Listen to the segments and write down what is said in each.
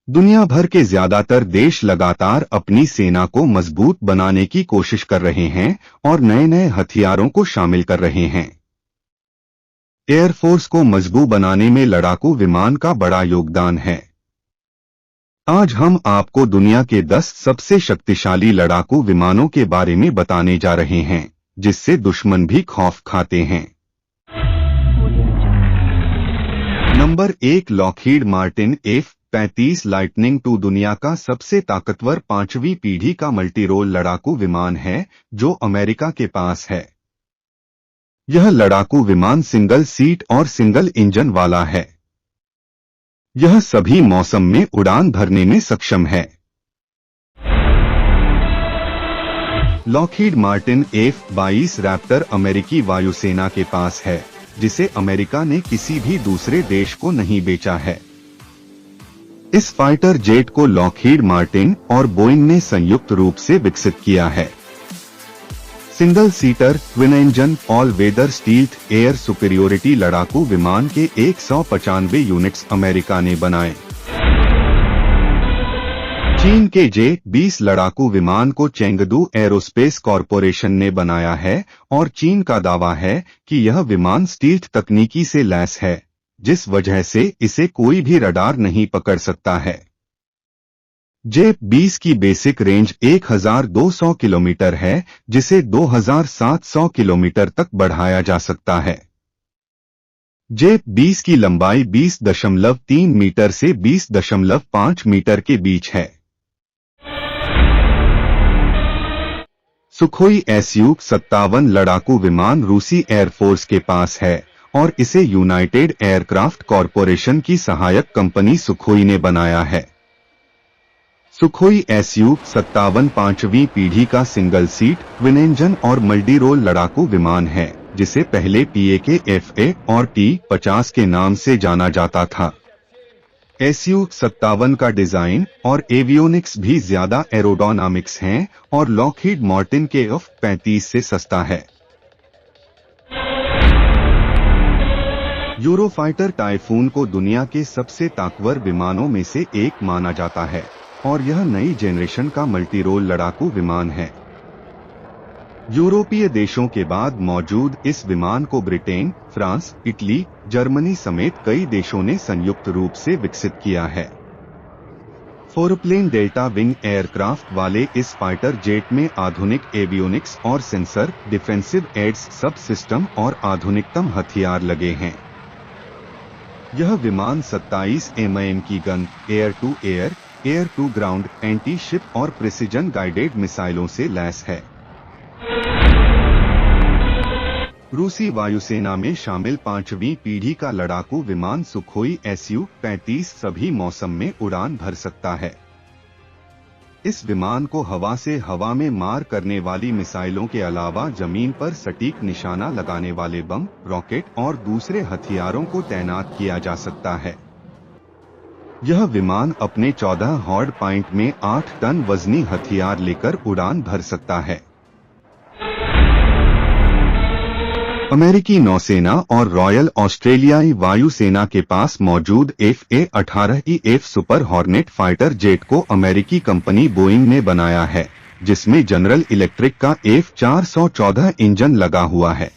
दुनिया भर के ज्यादातर देश लगातार अपनी सेना को मजबूत बनाने की कोशिश कर रहे हैं और नए नए हथियारों को शामिल कर रहे हैं। एयरफोर्स को मजबूत बनाने में लड़ाकू विमान का बड़ा योगदान है। आज हम आपको दुनिया के 10 सबसे शक्तिशाली लड़ाकू विमानों के बारे में बताने जा रहे हैं, जिससे दुश्मन भी खौफ खाते हैं। Number 1, Lockheed Martin F-35 lightning II दुनिया का सबसे ताकतवर 5वीं पीढ़ी का मल्टीरोल लड़ाकू विमान है जो अमेरिका के पास है। यह लड़ाकू विमान सिंगल सीट और सिंगल इंजन वाला है। यह सभी मौसम में उड़ान भरने में सक्षम है। लॉकहीड मार्टिन F-22 रैप्टर अमेरिकी वायुसेना के पास है, जिसे अमेरिका ने किसी भी दूसरे देश को नहीं बेचा है। इस फाइटर जेट को लॉकहीड मार्टिन और बोइंग ने संयुक्त रूप से विकसित किया है। Single seater twin engine all weather stealth air superiority लड़ाकू विमान के 195 यूनिट्स अमेरिका ने बनाए। चीन के J-20 लड़ाकू विमान को चेंगडू एरोस्पेस कॉरपोरेशन ने बनाया है और चीन का दावा है कि यह विमान स्टील्थ तकनीकी से लैस है, जिस वजह से इसे कोई भी रडार नहीं पकड़ सकता है। J-20 की बेसिक रेंज 1200 किलोमीटर है, जिसे 2700 किलोमीटर तक बढ़ाया जा सकता है। J-20 की लंबाई 20.3 मीटर से 20.5 मीटर के बीच है। सुखोई Su-57 लड़ाकू विमान रूसी एयरफोर्स के पास है और इसे यूनाइटेड एयरक्राफ्ट कॉरपोरेशन की सहायक कंपनी सुखोई ने बनाया है। सुखोई Su-57 5वीं पीढ़ी का सिंगल सीट ट्विन इंजन और मल्टीरोल लड़ाकू विमान है, जिसे पहले PAK-FA और T-50 के नाम से जाना जाता था। Su-57 का डिजाइन और एवियोनिक्स भी ज्यादा एरोडायनामिक्स हैं और लॉकहीड मार्टिन के F-35 से सस्ता है। यूरोफाइटर टाइफून को दुनिया के सबसे ताकतवर विमानों में से एक माना जाता है और यह नई जेनरेशन का मल्टीरोल लड़ाकू विमान है। यूरोपीय देशों के बाद मौजूद इस विमान को ब्रिटेन, फ्रांस, इटली, जर्मनी समेत कई देशों ने संयुक्त रूप से विकसित किया है। फोरप्लेन डेल्टा विंग एयरक्राफ्ट वाले इस फाइटर जेट में आधुनिक एवियोनिक्स और सेंसर, डिफेंसिव एड्स सब सिस्टम और आधुनिकतम हथियार लगे हैं। यह विमान 27 mm की gun, air to air, air to ground, anti ship और प्रिसिजन गाइडेड मिसाइलों से लैस है। रूसी वायुसेना में शामिल 5वीं पीढ़ी का लड़ाकू विमान सुखोई Su-35 सभी मौसम में उड़ान भर सकता है। इस विमान को हवा से हवा में मार करने वाली मिसाइलों के अलावा जमीन पर सटीक निशाना लगाने वाले बम, रॉकेट और दूसरे हथियारों को तैनात किया जा सकता है। यह विमान अपने 14 हार्ड पॉइंट में 8 टन वजनी हथियार लेकर उड़ान भर सकता है। अमेरिकी नौसेना और रॉयल ऑस्ट्रेलियाई वायुसेना के पास मौजूद F-A-18E-F super hornet fighter jet को अमेरिकी कंपनी बोइंग ने बनाया है, जिसमें जनरल इलेक्ट्रिक का F-414 इंजन लगा हुआ है।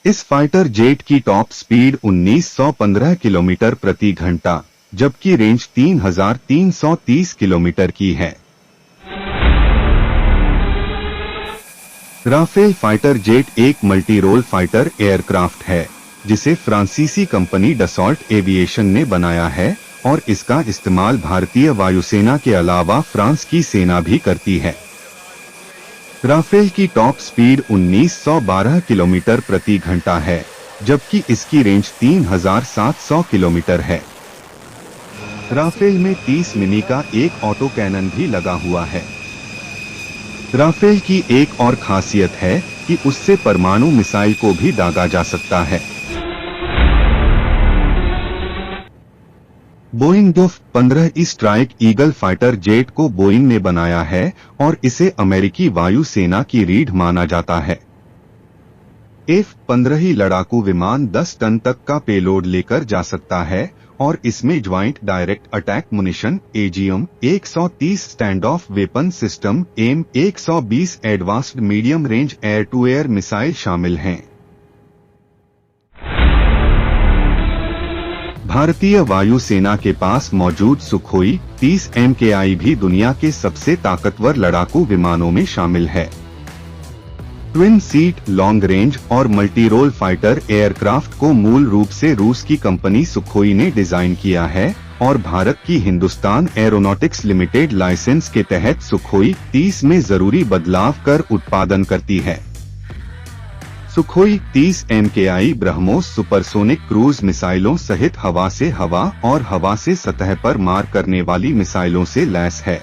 इस फाइटर जेट की टॉप स्पीड 1915 किलोमीटर प्रति घंटा, जबकि रेंज 3330 किलोमीटर की है। राफेल फाइटर जेट एक मल्टीरोल फाइटर एयरक्राफ्ट है, जिसे फ्रांसीसी कंपनी डसॉल्ट एविएशन ने बनाया है और इसका इस्तेमाल भारतीय वायुसेना के अलावा फ्रांस की सेना भी करती है। राफेल की टॉप स्पीड 1912 किलोमीटर प्रति घंटा है, जबकि इसकी रेंज 3700 किलोमीटर है। राफेल में 30 मिमी का एक ऑटो कैनन भी लगा हुआ है। राफेल की एक और खासियत है कि उससे परमाणु मिसाइल को भी दागा जा सकता है। Boeing F-15 strike eagle fighter jet को बोइंग ने बनाया है और इसे अमेरिकी वायुसेना की रीढ़ माना जाता है। F-15 लड़ाकू विमान 10 टन तक का पेलोड लेकर जा सकता है और इसमें joint direct attack munition AGM 130 stand off weapon system M 120 advanced medium range air to air missile शामिल हैं। भारतीय वायुसेना के पास मौजूद सुखोई 30 MKI भी दुनिया के सबसे ताकतवर लड़ाकू विमानों में शामिल है। ट्विन सीट, लॉन्ग रेंज और मल्टी रोल फाइटर एयरक्राफ्ट को मूल रूप से रूस की कंपनी सुखोई ने डिजाइन किया है और भारत की हिंदुस्तान एरोनॉटिक्स लिमिटेड लाइसेंस के तहत सुखोई 30 में जरूरी बदलाव कर उत्पादन करती है। Sukhoi 30 MKI BrahMos supersonic cruise मिसाइलों सहित हवा से हवा और हवा से सतह पर मार करने वाली मिसाइलों से लैस है।